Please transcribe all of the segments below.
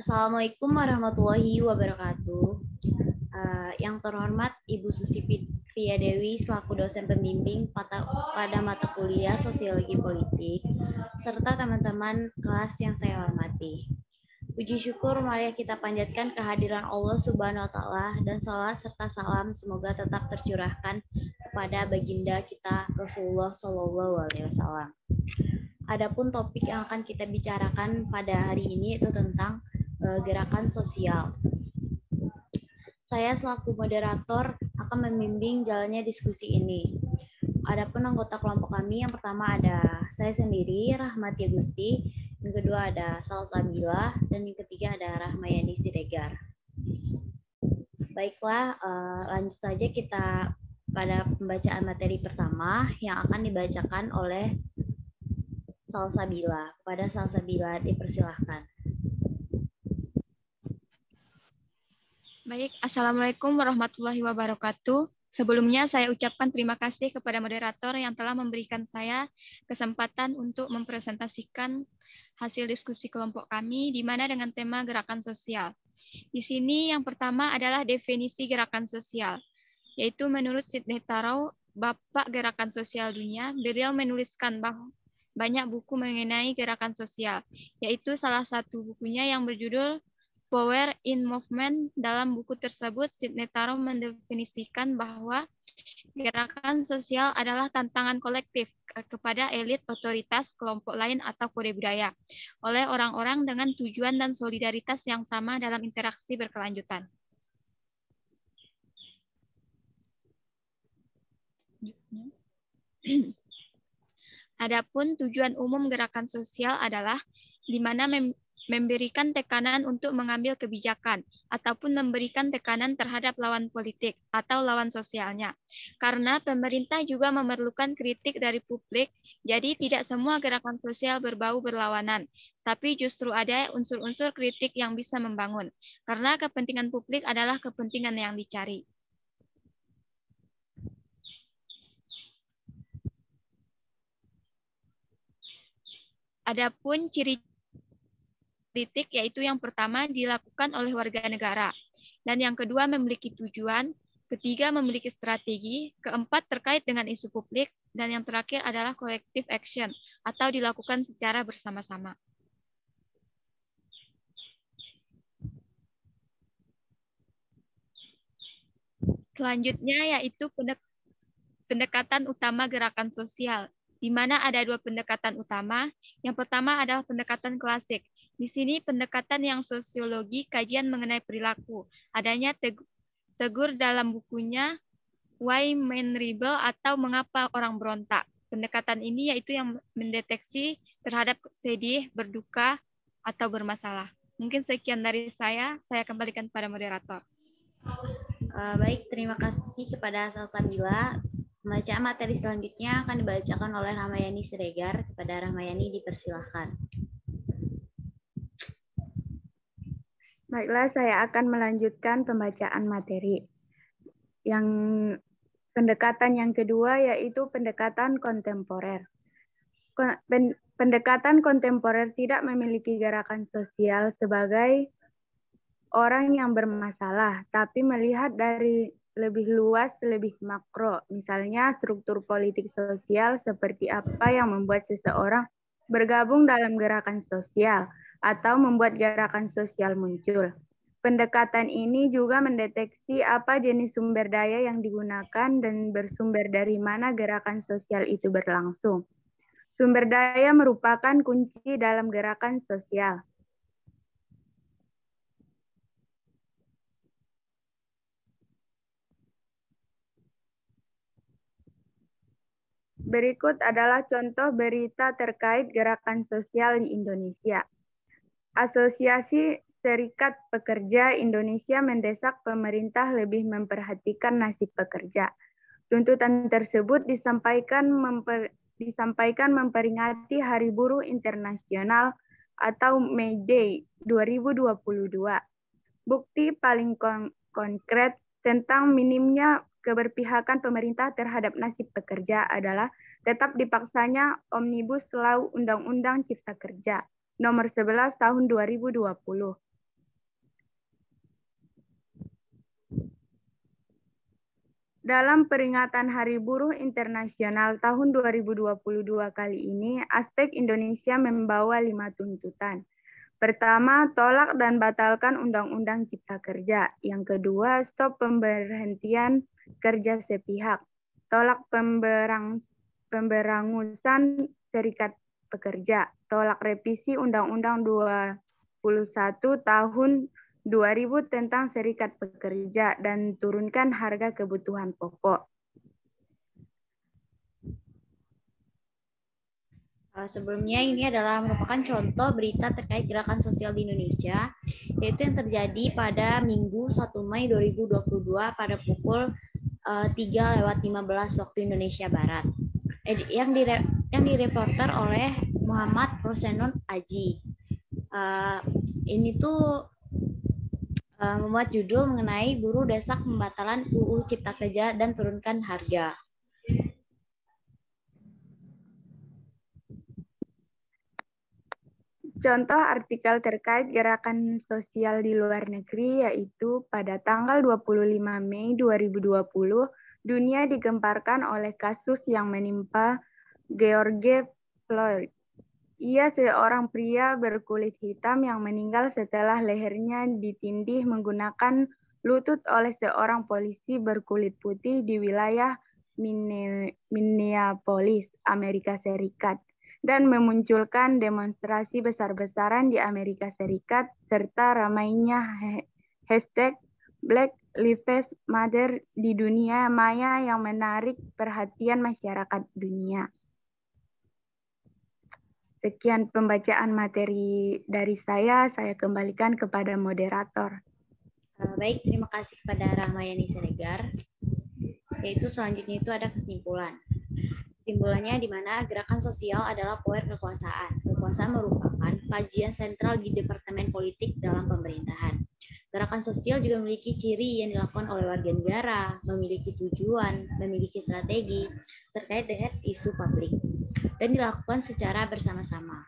Assalamualaikum warahmatullahi wabarakatuh. Yang terhormat Ibu Susi Fitria Dewi selaku dosen pembimbing pada mata kuliah Sosiologi Politik, serta teman-teman kelas yang saya hormati. Puji syukur mari kita panjatkan kehadiran Allah Subhanahu wa taala dan salat serta salam semoga tetap tercurahkan kepada baginda kita Rasulullah Shallallahu alaihi wasallam. Adapun topik yang akan kita bicarakan pada hari ini itu tentang gerakan sosial. Saya selaku moderator akan membimbing jalannya diskusi ini. Adapun anggota kelompok kami yang pertama ada saya sendiri, Rahmati Agusti, yang kedua ada Salsabila, dan yang ketiga ada Rahmayani Siregar. Baiklah, lanjut saja kita pada pembacaan materi pertama yang akan dibacakan oleh Salsabila. Kepada Salsabila dipersilahkan. Baik, Assalamualaikum warahmatullahi wabarakatuh. Sebelumnya saya ucapkan terima kasih kepada moderator yang telah memberikan saya kesempatan untuk mempresentasikan hasil diskusi kelompok kami, di mana dengan tema gerakan sosial. Di sini yang pertama adalah definisi gerakan sosial, yaitu menurut Sidney Tarrow, Bapak Gerakan Sosial Dunia, beliau menuliskan bahwa banyak buku mengenai gerakan sosial, yaitu salah satu bukunya yang berjudul Power in Movement. Dalam buku tersebut, Sidney Tarrow mendefinisikan bahwa gerakan sosial adalah tantangan kolektif kepada elit, otoritas, kelompok lain, atau kode budaya oleh orang-orang dengan tujuan dan solidaritas yang sama dalam interaksi berkelanjutan. Adapun tujuan umum gerakan sosial adalah di mana memberikan tekanan untuk mengambil kebijakan ataupun memberikan tekanan terhadap lawan politik atau lawan sosialnya. Karena pemerintah juga memerlukan kritik dari publik, jadi tidak semua gerakan sosial berbau berlawanan, tapi justru ada unsur-unsur kritik yang bisa membangun. Karena kepentingan publik adalah kepentingan yang dicari. Adapun ciri politik yaitu yang pertama dilakukan oleh warga negara, dan yang kedua memiliki tujuan, ketiga memiliki strategi, keempat terkait dengan isu publik, dan yang terakhir adalah collective action atau dilakukan secara bersama-sama. Selanjutnya yaitu pendekatan utama gerakan sosial, di mana ada dua pendekatan utama. Yang pertama adalah pendekatan klasik. Di sini pendekatan yang sosiologi, kajian mengenai perilaku. Adanya tegur dalam bukunya Why Men Rebel atau Mengapa Orang Berontak. Pendekatan ini yaitu yang mendeteksi terhadap sedih, berduka, atau bermasalah. Mungkin sekian dari saya kembalikan pada moderator. Baik, terima kasih kepada Salsabila. Pembacaan materi selanjutnya akan dibacakan oleh Rahmayani Siregar. Kepada Rahmayani dipersilahkan. Baiklah, saya akan melanjutkan pembacaan materi. Yang pendekatan yang kedua yaitu pendekatan kontemporer. Pendekatan kontemporer tidak memiliki gerakan sosial sebagai orang yang bermasalah, tapi melihat dari lebih luas, lebih makro. Misalnya struktur politik sosial seperti apa yang membuat seseorang bergabung dalam gerakan sosial atau membuat gerakan sosial muncul. Pendekatan ini juga mendeteksi apa jenis sumber daya yang digunakan dan bersumber dari mana gerakan sosial itu berlangsung. Sumber daya merupakan kunci dalam gerakan sosial. Berikut adalah contoh berita terkait gerakan sosial di Indonesia. Asosiasi Serikat Pekerja Indonesia mendesak pemerintah lebih memperhatikan nasib pekerja. Tuntutan tersebut disampaikan memperingati Hari Buruh Internasional atau May Day 2022. Bukti paling konkret tentang minimnya keberpihakan pemerintah terhadap nasib pekerja adalah tetap dipaksanya Omnibus Law Undang-Undang Cipta Kerja Nomor 11 Tahun 2020. Dalam peringatan Hari Buruh Internasional tahun 2022 kali ini, Aspek Indonesia membawa 5 tuntutan. Pertama, tolak dan batalkan Undang-Undang Cipta Kerja. Yang kedua, stop pemberhentian kerja sepihak. Tolak pemberangusan serikat pekerja. Tolak revisi Undang-Undang 21 tahun 2000 tentang serikat pekerja dan turunkan harga kebutuhan pokok. Sebelumnya ini adalah merupakan contoh berita terkait gerakan sosial di Indonesia, yaitu yang terjadi pada Minggu 1 Mei 2022 pada pukul 3:15 waktu Indonesia Barat. Yang direporter oleh Muhammad Rosenun Aji. Ini tuh membuat judul mengenai buruh desak pembatalan UU Cipta Kerja dan turunkan harga. Contoh artikel terkait gerakan sosial di luar negeri yaitu pada tanggal 25 Mei 2020, dunia digemparkan oleh kasus yang menimpa George Floyd. Ia seorang pria berkulit hitam yang meninggal setelah lehernya ditindih menggunakan lutut oleh seorang polisi berkulit putih di wilayah Minneapolis, Amerika Serikat, dan memunculkan demonstrasi besar-besaran di Amerika Serikat serta ramainya hashtag Black Lives Matter di dunia maya yang menarik perhatian masyarakat dunia. Sekian pembacaan materi dari saya kembalikan kepada moderator. Baik, terima kasih kepada Ramayani Siregar. Yaitu selanjutnya itu ada kesimpulan. Kesimpulannya di mana gerakan sosial adalah power kekuasaan. Kekuasaan merupakan kajian sentral di Departemen Politik dalam pemerintahan. Gerakan sosial juga memiliki ciri yang dilakukan oleh warga negara, memiliki tujuan, memiliki strategi terkait dengan isu publik, dan dilakukan secara bersama-sama.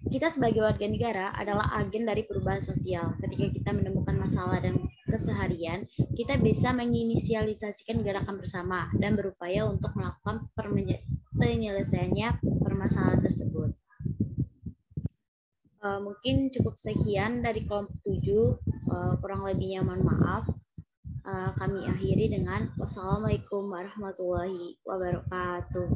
Kita sebagai warga negara adalah agen dari perubahan sosial. Ketika kita menemukan masalah dan keseharian, kita bisa menginisialisasikan gerakan bersama dan berupaya untuk melakukan penyelesaiannya permasalahan tersebut. Mungkin cukup sekian dari kelompok 7, kurang lebihnya mohon maaf. Kami akhiri dengan wassalamualaikum warahmatullahi wabarakatuh.